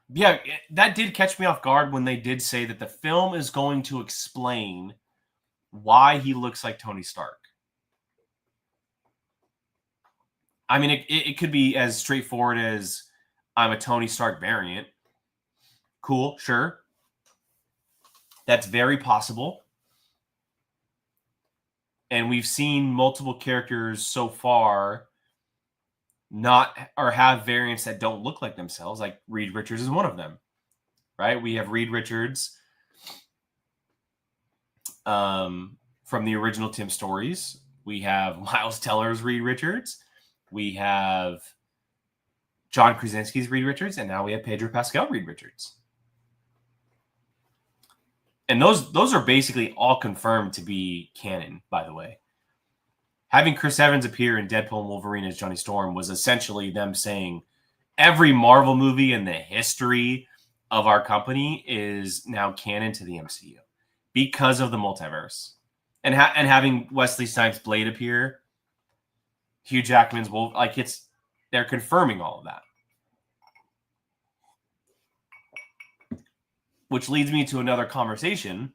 Yeah, that did catch me off guard when they did say that the film is going to explain why he looks like Tony Stark. I mean, it could be as straightforward as I'm a Tony Stark variant. Cool, sure. That's very possible. And we've seen multiple characters so far not, or have variants that don't look like themselves. Like Reed Richards is one of them, right? We have Reed Richards from the original Tim Stories. We have Miles Teller's Reed Richards. We have John Krasinski's Reed Richards, and now we have Pedro Pascal Reed Richards. And those are basically all confirmed to be canon, by the way. Having Chris Evans appear in Deadpool and Wolverine as Johnny Storm was essentially them saying every Marvel movie in the history of our company is now canon to the MCU because of the multiverse. And having Wesley Snipes' Blade appear, Hugh Jackman's Wolf, like they're confirming all of that. Which leads me to another conversation.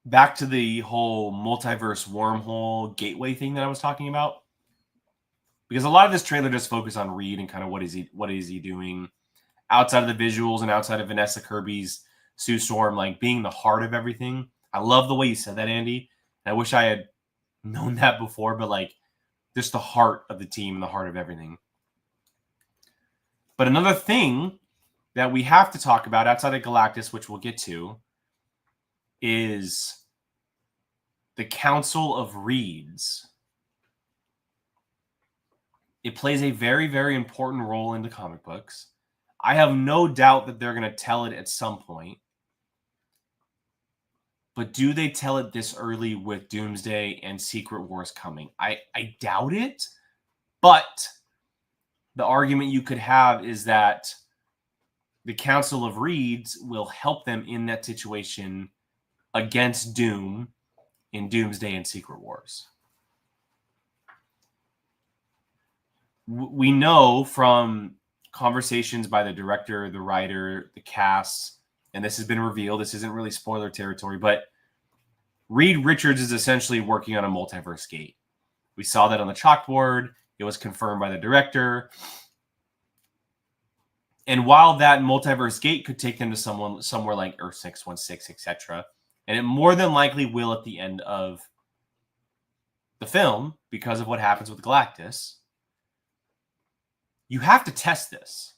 Back to the whole multiverse wormhole gateway thing that I was talking about. Because a lot of this trailer just focused on Reed and kind of what is he doing. outside of the visuals and outside of Vanessa Kirby's Sue Storm, like being the heart of everything. I love the way you said that, Andy. And I wish I had known that before, but like just the heart of the team and the heart of everything. But another thing that we have to talk about outside of Galactus, which we'll get to, is the Council of Reeds. It plays a very, very important role in the comic books. I have no doubt that they're going to tell it at some point. But do they tell it this early with Doomsday and Secret Wars coming? I doubt it. But the argument you could have is that the Council of Reeds will help them in that situation against Doom in Doomsday and Secret Wars. We know from conversations by the director, the writer, the cast, and this has been revealed, this isn't really spoiler territory, but Reed Richards is essentially working on a multiverse gate. We saw that on the chalkboard. It was confirmed by the director. And while that multiverse gate could take them to somewhere like Earth 616, etc., and it more than likely will at the end of the film because of what happens with Galactus, you have to test this.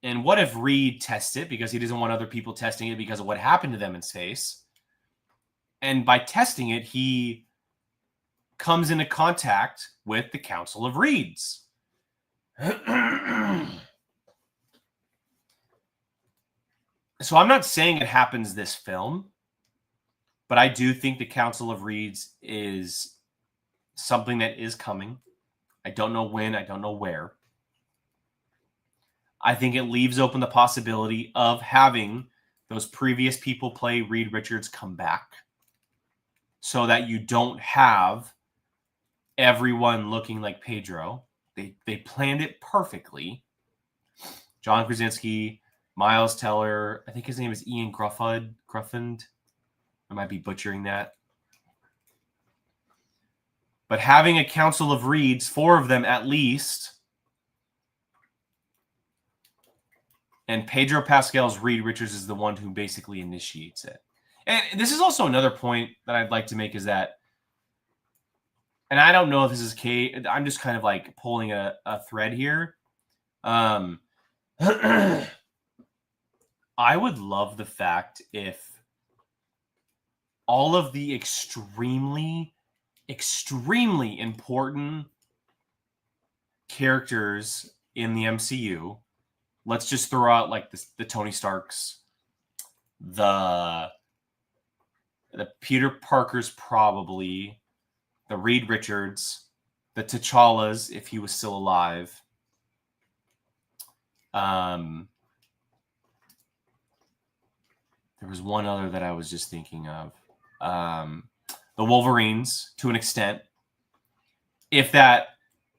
And what if Reed tests it because he doesn't want other people testing it because of what happened to them in space? And by testing it, he comes into contact with the Council of Reeds. So I'm not saying it happens this film, but I do think the Council of Reeds is something that is coming. I don't know when, I don't know where. I think it leaves open the possibility of having those previous people play Reed Richards come back so that you don't have everyone looking like Pedro. They planned it perfectly. John Krasinski, Miles Teller, I think his name is Ian Gruffund. I might be butchering that. But having a Council of Reeds, 4 of them at least, and Pedro Pascal's Reed Richards is the one who basically initiates it. And this is also another point that I'd like to make is that, and I don't know if this is Kate, I'm just kind of like pulling a thread here. I would love the fact if all of the extremely important characters in the MCU, let's just throw out like the Tony Starks, the Peter Parkers probably, the Reed Richards, the T'Challas if he was still alive. There was one other that I was just thinking of. The Wolverines, to an extent. If that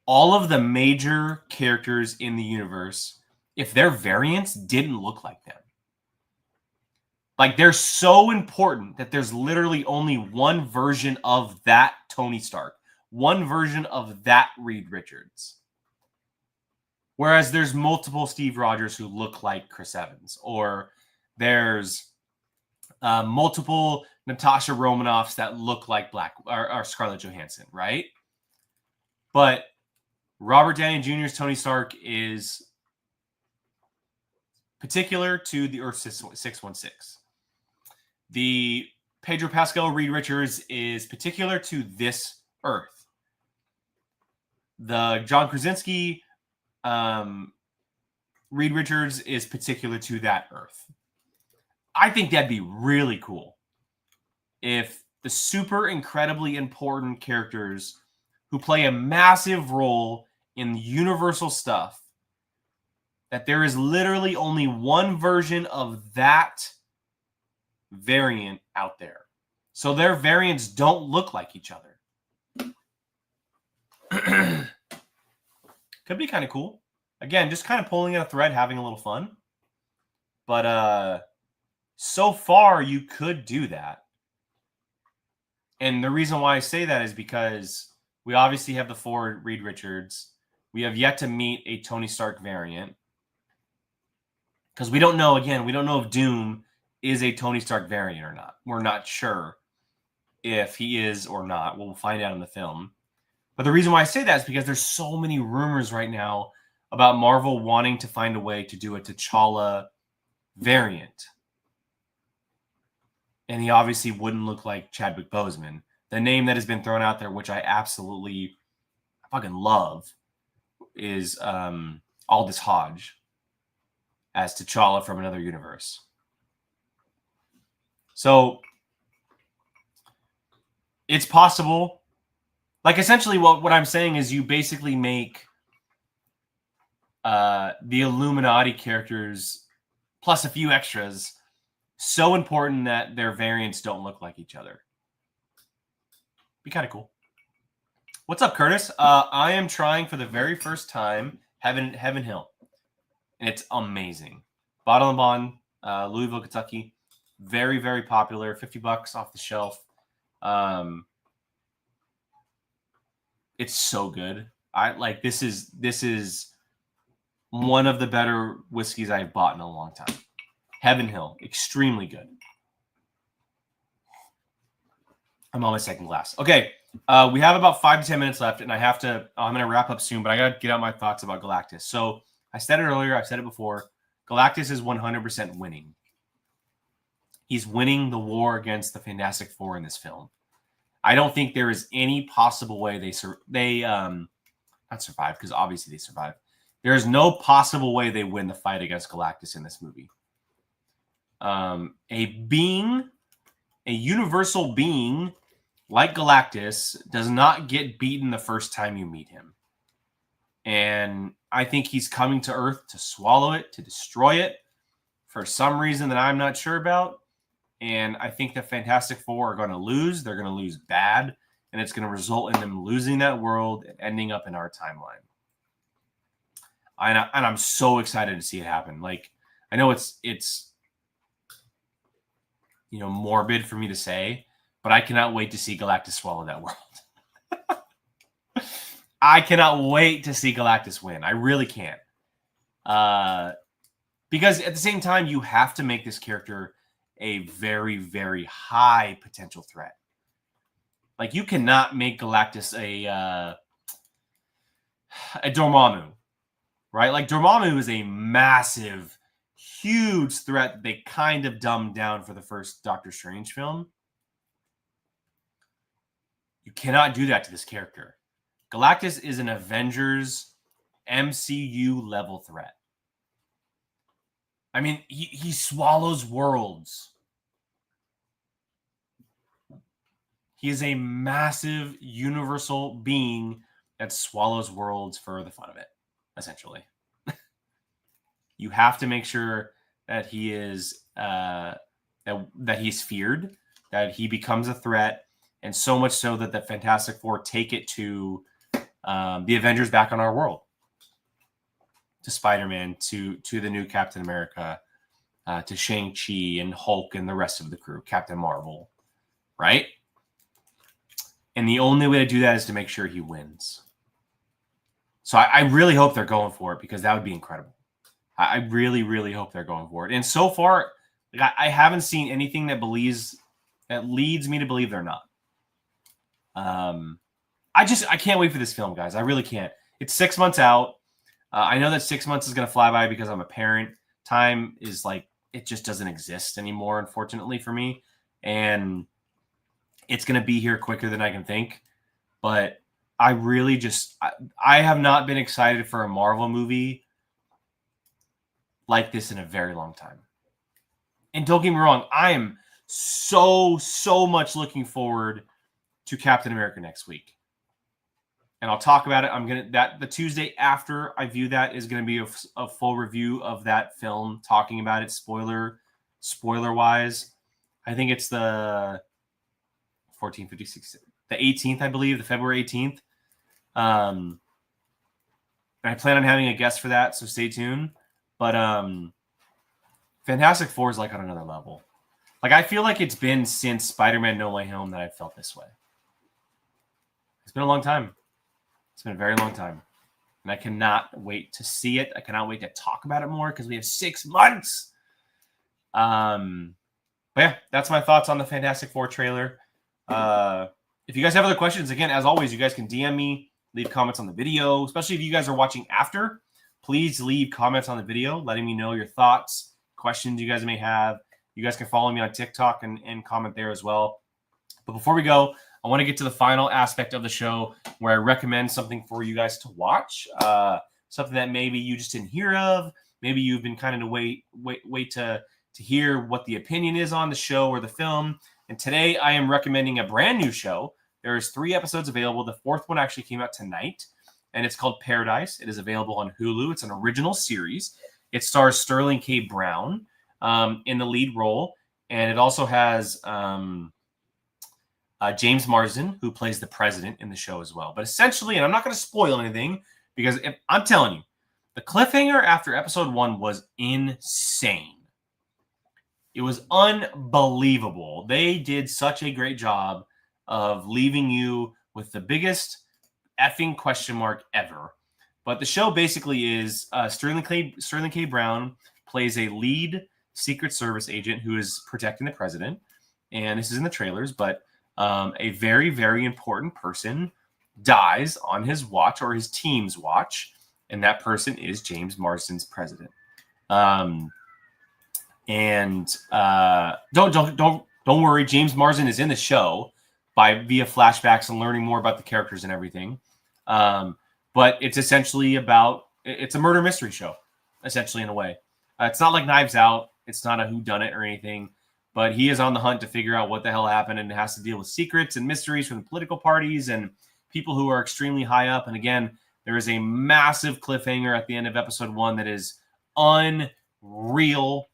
all of the major characters in the universe, if their variants didn't look like them. Like, they're so important that there's literally only one version of that Tony Stark. One version of that Reed Richards. Whereas there's multiple Steve Rogers who look like Chris Evans. Or there's multiple Natasha Romanoffs that look like or Scarlett Johansson, right? But Robert Downey Jr.'s Tony Stark is particular to the Earth 616. The Pedro Pascal Reed Richards is particular to this Earth. The John Krasinski Reed Richards is particular to that Earth. I think that'd be really cool if the super incredibly important characters who play a massive role in universal stuff, that there is literally only one version of that variant out there. So their variants don't look like each other. Could be kind of cool. Again, just kind of pulling a thread, having a little fun. But so far, you could do that. And the reason why I say that is because we obviously have the 4 Reed Richards. We have yet to meet a Tony Stark variant. Because we don't know, again, we don't know if Doom is a Tony Stark variant or not. We're not sure if he is or not. We'll find out in the film. But the reason why I say that is because there's so many rumors right now about Marvel wanting to find a way to do a T'Challa variant. And he obviously wouldn't look like Chadwick Boseman. The name that has been thrown out there, which I absolutely fucking love, is Aldous Hodge as T'Challa from another universe. So it's possible. Like, essentially what I'm saying is you basically make the Illuminati characters plus a few extras so important that their variants don't look like each other. Be kind of cool. What's up, Curtis? I am trying for the very first time Heaven Hill, and it's amazing. Bottle and Bond, Louisville, Kentucky. Very, very popular. $50 off the shelf. It's so good. This is one of the better whiskeys I've bought in a long time. Heaven Hill, extremely good. I'm on my second glass. Okay, we have about 5 to 10 minutes left, and I'm going to wrap up soon, but I got to get out my thoughts about Galactus. So I said it earlier, I've said it before. Galactus is 100% winning. He's winning the war against the Fantastic Four in this film. I don't think there is any possible way they not survive, because obviously they survive. There is no possible way they win the fight against Galactus in this movie. A universal being like Galactus does not get beaten the first time you meet him. And I think he's coming to Earth to swallow it, to destroy it, for some reason that I'm not sure about. And I think the Fantastic Four are going to lose. They're going to lose bad. And it's going to result in them losing that world and ending up in our timeline. And I'm so excited to see it happen. Like, I know it's morbid for me to say, but I cannot wait to see Galactus swallow that world. I cannot wait to see Galactus win. I really can't. Because at the same time, you have to make this character a very, very high potential threat. Like, you cannot make Galactus a Dormammu, right? Like, Dormammu is a massive, huge threat that they kind of dumbed down for the first Doctor Strange film. You cannot do that to this character. Galactus is an Avengers MCU level threat. I mean, he swallows worlds. He is a massive universal being that swallows worlds for the fun of it, essentially. You have to make sure that he is that he's feared, that he becomes a threat, and so much so that the Fantastic Four take it to the Avengers back on our world, to Spider-Man, to the new Captain America, to Shang-Chi and Hulk and the rest of the crew, Captain Marvel, right? And the only way to do that is to make sure he wins. So I really hope they're going for it, because that would be incredible. I really, really hope they're going for it. And so far, I haven't seen anything that leads me to believe they're not. I can't wait for this film, guys. I really can't. It's 6 months out. I know that 6 months is going to fly by because I'm a parent. Time is it just doesn't exist anymore, unfortunately, for me. And it's going to be here quicker than I can think. But I really I have not been excited for a Marvel movie like this in a very long time. And don't get me wrong, I am so much looking forward to Captain America next week. And I'll talk about it. The Tuesday after I view that is going to be a full review of that film, talking about it spoiler wise. I think it's the 1456, the 18th, I believe, the February 18th. And I plan on having a guest for that, so stay tuned. But Fantastic Four is on another level. I feel like it's been since Spider-Man No Way Home that I've felt this way. It's been a long time. It's been a very long time. and I cannot wait to see it. I cannot wait to talk about it more because we have 6 months. But yeah, that's my thoughts on the Fantastic Four trailer. If you guys have other questions, again, as always, you guys can DM me, leave comments on the video, especially if you guys are watching after. Please leave comments on the video, letting me know your thoughts, questions you guys may have. You guys can follow me on TikTok and comment there as well. But before we go, I want to get to the final aspect of the show where I recommend something for you guys to watch, something that maybe you just didn't hear of. Maybe you've been kind of wait to hear what the opinion is on the show or the film. And today I am recommending a brand new show. There's 3 episodes available. The 4th one actually came out tonight, and it's called Paradise. It is available on Hulu. It's an original series. It stars Sterling K. Brown in the lead role, and it also has James Marsden, who plays the president in the show as well. But essentially, and I'm not going to spoil anything, because I'm telling you, the cliffhanger after episode 1 was insane. It was unbelievable. They did such a great job of leaving you with the biggest effing question mark ever. But the show basically is Sterling K. Brown plays a lead Secret Service agent who is protecting the president. And this is in the trailers, but a very, very important person dies on his watch or his team's watch. And that person is James Marsden's president. Don't worry. James Marsden is in the show via flashbacks and learning more about the characters and everything. But it's essentially it's a murder mystery show, essentially, in a way. It's not like Knives Out. It's not a whodunit or anything, but he is on the hunt to figure out what the hell happened, and has to deal with secrets and mysteries from the political parties and people who are extremely high up. And again, there is a massive cliffhanger at the end of episode 1 that is unreal.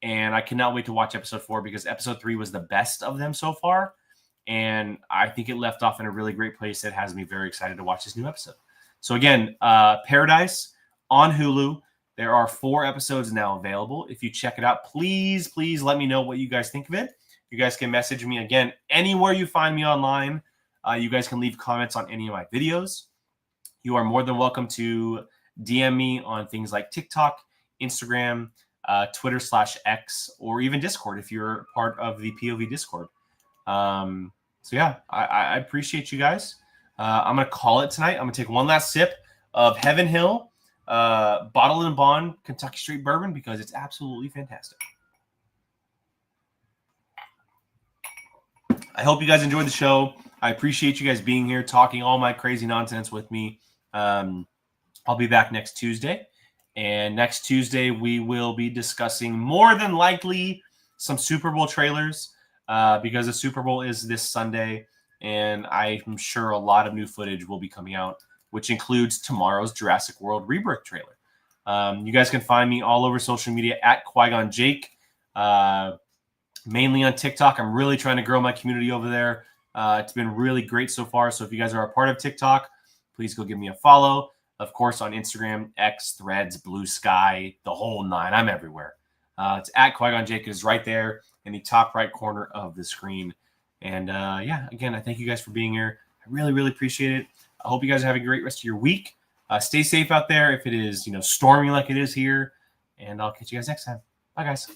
And I cannot wait to watch episode 4, because episode 3 was the best of them so far. And I think it left off in a really great place that has me very excited to watch this new episode. So again, Paradise on Hulu. There are 4 episodes now available. If you check it out, please let me know what you guys think of it. You guys can message me again anywhere you find me online. You guys can leave comments on any of my videos. You are more than welcome to DM me on things like TikTok, Instagram, Twitter/X, or even Discord if you're part of the POV Discord. So yeah, I appreciate you guys. I'm going to call it tonight. I'm going to take one last sip of Heaven Hill Bottled and Bond Kentucky Straight Bourbon, because it's absolutely fantastic. I hope you guys enjoyed the show. I appreciate you guys being here, talking all my crazy nonsense with me. I'll be back next Tuesday. And next Tuesday, we will be discussing more than likely some Super Bowl trailers, because the Super Bowl is this Sunday. And I'm sure a lot of new footage will be coming out, which includes tomorrow's Jurassic World Rebirth trailer. You guys can find me all over social media at Qui-Gon Jake, mainly on TikTok. I'm really trying to grow my community over there. It's been really great so far. So if you guys are a part of TikTok, please go give me a follow. Of course, on Instagram, X, Threads, Blue Sky, the whole 9. I'm everywhere. It's at Qui-Gon Jake. Is right there in the top right corner of the screen. And yeah, again, I thank you guys for being here. I really, really appreciate it. I hope you guys are having a great rest of your week. Stay safe out there if it is, storming like it is here. And I'll catch you guys next time. Bye, guys.